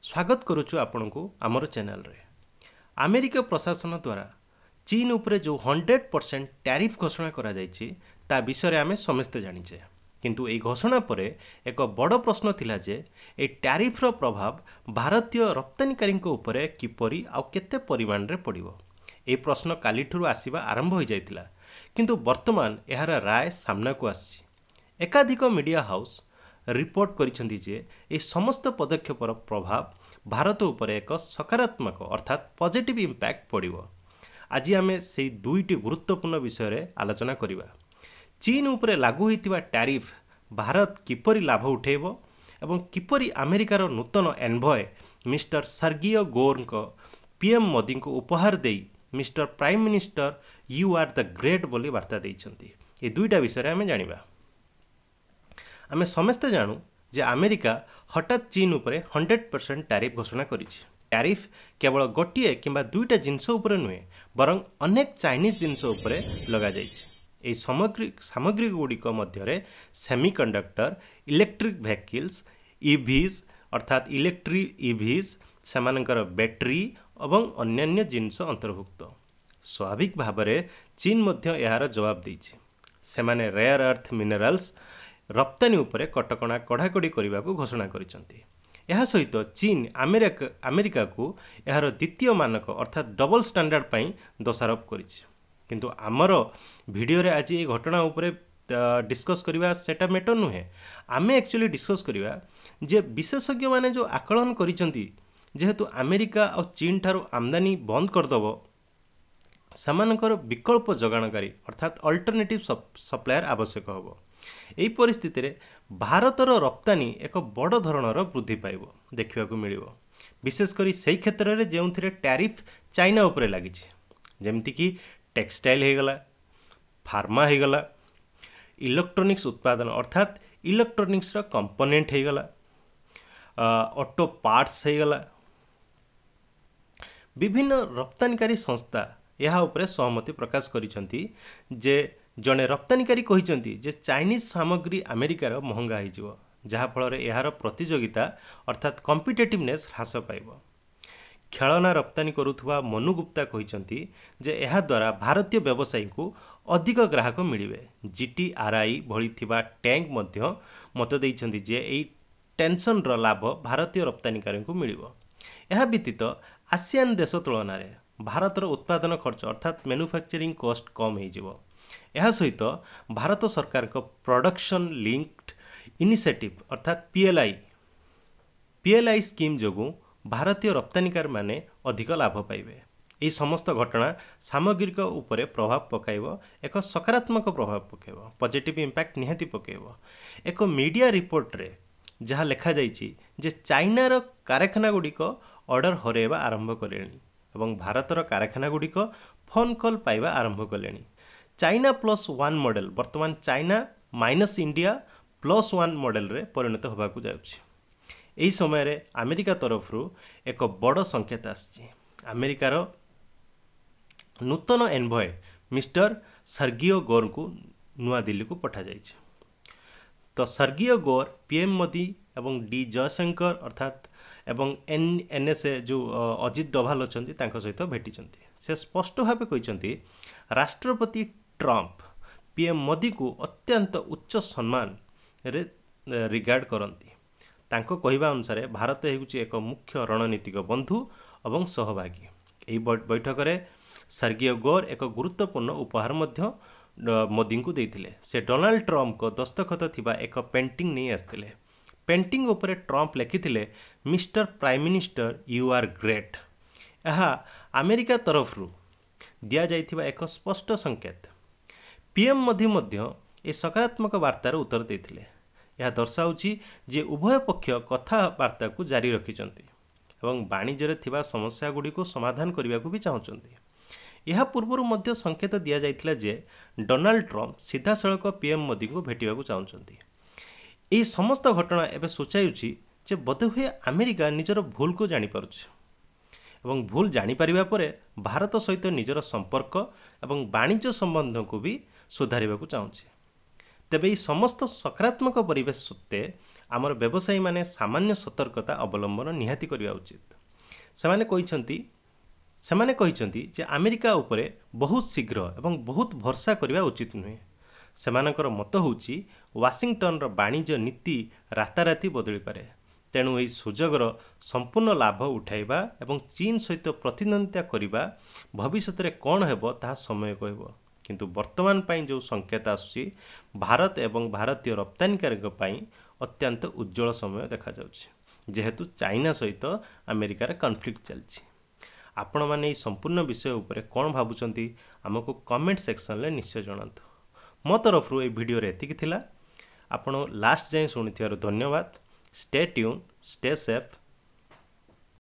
स्वागत करुचु आपनकु आमर चैनल रे। अमेरिका प्रशासन द्वारा चीन उपरे जो 100% टैरिफ घोषणा करा जायछि ता विषय आमे समस्त जानिचे। किंतु ए घोषणा परे एक बड़ प्रश्न थिला जे ए टैरिफ रो प्रभाव भारतीय रप्तानीकारी उपरे किपरि आ केते परिमाण रे पड़िबो। ए प्रश्न कालीठुरु आसीबा आरंभ हो जायतिला, किंतु वर्तमान एहार राय सामना को आछि। एकाधिक मीडिया हाउस रिपोर्ट करिसेंती जे ए समस्त पदक्षेपर प्रभाव भारत उपर एक सकारात्मक अर्थात पॉजिटिव इंपैक्ट पड़िबो। आज आमे से दुईटी गुरुत्वपूर्ण विषय रे आलोचना करिबा। चीन उपरे लागू होइतिबा टैरिफ भारत किपरि लाभ उठेबो एवं किपरि अमेरिकार नूतन envoy mister Sergio Gor PM Modi को उपहार देई mister prime minister you are the great बोली वार्ता देइछंती। ए दुईटा विषय आमे जानिबा। आमे समस्त जानू जे अमेरिका हठात चीन उपरे 100% टैरिफ घोषणा करिछि। टैरिफ केवल गोटिए किंबा दुईटा जिनस उपरे नुहे बरं अनेक चाइनीज जिनस उपरे लगा जाइछि। एई सामग्री गुड़िक मध्यरे सेमीकंडक्टर, इलेक्ट्रिक व्हीकल्स, ईवीज अर्थात इलेक्ट्रिक ईवीज, सेमानकर बैटरी एवं अन्यान्य जिनस अंतर्भुक्त। स्वाभाविक भावरे चीन मध्य यार जवाब देइछि। सेमाने रेयर अर्थ मिनरल्स रप्तानी उपरे कटकणा कड़ाकड़ी करने को घोषणा करिसेंती। यह सहित चीन अमेरिका को यार द्वितीय मानक अर्थात डबल स्टैंडर्ड पई दोषारोप करिछि। किंतु आमर वीडियो रे आज ये घटना उपरे डिस्कस करवा सेटा मैटर नुहे। आमे एक्चुअली डिस्कस करवा जे विशेषज्ञ माने जो आकलन करिसेंती जेहेतु अमेरिका और चीन ठारू आमदानी बंद करदबो समानकर विकल्प जगाणकारी अर्थात अल्टरनेटिव सप्लायर आवश्यक होबो। एही परिस्थिति रे भारतर रप्तानी एक बड़ धरणर वृद्धि पाइब देखा मिलिबो, विशेषकर से क्षेत्र में जो टैरिफ चाइना उपरे लागिछि, जेमती कि टेक्सटाइल हो गला, फार्मा हो गला, इलेक्ट्रोनिक्स उत्पादन अर्थात इलेक्ट्रोनिक्स कंपोनेंट हो गला, ऑटो पार्ट्स हो गला। विभिन्न रप्तानीकारी संस्था यह उपरे सहमति प्रकाश करिसेंती जे जड़े रप्तानीकारी कहिसेंती जे चाइनीज सामग्री अमेरिकार महंगा हो जहाँफल यार प्रतियोगिता अर्थात कॉम्पिटिटिवनेस ह्रास पाइब। खेलना रप्तानी करुथुवा मनु गुप्ता कहिसेंती जे यह द्वारा भारतीय व्यवसायी को अधिक ग्राहक मिलिबे। जीटीआरआई भली थिबा टैंक मध्य मत देइछंती जे एई टेंशन रो लाभ भारतीय रप्तानीकारी को मिलिबो। यह व्यतीत आसियान देश तुलन में भारतर उत्पादन खर्च अर्थात मैन्युफैक्चरिंग कॉस्ट कम हो। यह सहित भारत सरकार को प्रोडक्शन लिंक्ड इनिशिएटिव अर्थात पीएलआई स्कीम जोगु भारतीय रप्तानीकार माने अधिक लाभ पाइबे। यह समस्त घटना सामग्रिक उपरे प्रभाव पकाइब, एक सकारात्मक प्रभाव पकाइब, पॉजिटिव इंपैक्ट निहाती पकाइब। एक मीडिया रिपोर्ट रे जहाँ लिखा जाइछि जे चाइनार कारखाना गुड़िक ऑर्डर हरेबा आरंभ कलेनी एवं भारतर कारखाना गुड़िक फोन कॉल पाइबा आरंभ कलेनी। चाइना +1 मॉडल वर्तमान चाइना माइनस इंडिया +1 मॉडल रे परिणत होबाकू जाउछि। एही समय रे अमेरिका तरफ एक बड़ संकेत आछि। अमेरिकार नूतन एनभॉय मिस्टर सर्गियो गोर को नुआ दिल्ली को पठा जाइछि। तो सर्गियो गोर पीएम मोदी एवं डी जयशंकर अर्थात एवं एनएसए जो अजित डोभाल अछंती तांको सहित भेटिचंती। से स्पष्ट भाव कहिसंती राष्ट्रपति ट्रंप पीएम मोदी को अत्यंत उच्च सम्मान रे रिगार्ड करती। तांको कहिबा अनुसार भारत हेउची एक मुख्य रणनीतिक बंधु एवं सहभागी। एही बैठक रे सर्गियो गोर एक गुरुत्वपूर्ण उपहार मध्य मोदी को देइथिले। से डोनाल्ड ट्रंप को दस्तखत थिबा एक पेंटिंग नहीं आस्थिले। पेंटिंग उपरे ट्रंप लिखिथिले mister prime minister you are great. यह अमेरिका तरफ दिया जाइथिबा एक स्पष्ट संकेत। पीएम मोदी मध्य ए सकारात्मक वार्तार उत्तर देथिले। यह दर्शाउछि जे उभय पक्ष कथबार्ता को जारी रखिचंती एवं वाणिज्य थिबा समस्या गुडी को समाधान करने को भी चाहूँगी। यह पूर्व मध्य संकेत दिया जाइथिला जे डोनाल्ड ट्रंप सीधा सड़क पीएम मोदी को भेटिबा को चाहूँगी। यह समस्त घटना एवं सूचाऊँगी जे बोधहुए अमेरिका निजर भूल को जानीपारुछि एवं भूल जानीपारिबा परे भारत सहित निजर संपर्क एवं वाणिज्य संबंध को भी सुधारिबा को चाहूँगी। तेबे यह समस्त सकारात्मक परिवेश सत्वे आमर व्यवसायी माने सामान्य सतर्कता अवलंबन निहाती करवा उचित। सेमाने कहिसंती जे अमेरिका उपरे बहुत शीघ्र एवं बहुत भरोसा करवा उचित नुहे। सेमानकर मत होउची वाशिंगटन रो वाणिज्य नीति राताराति बदली पारे। तेणु यही सुजोगर संपूर्ण लाभ उठाइबा एवं चीन सहित प्रतिद्वंदिता करने भविष्य में कौन हेबो ताहा समय कहब। किंतु वर्तमान पाई जो संकेत आसुची भारत एवं भारतीय रप्तानीकारी अत्यंत उज्जवल समय देखा जाउची, जेहेतु चाइना सहित अमेरिकार कन्फ्लिक्ट चलछि। आपण माने ई संपूर्ण विषय उपरे कौन भाबुचंती हमको कमेंट सेक्शन ले निश्चय जणांतु। मो तरफरु ए वीडियो रे एतिक थिला। आपण लास्ट जाए शुणिथिबारु धन्यवाद। Stay tune, stay safe.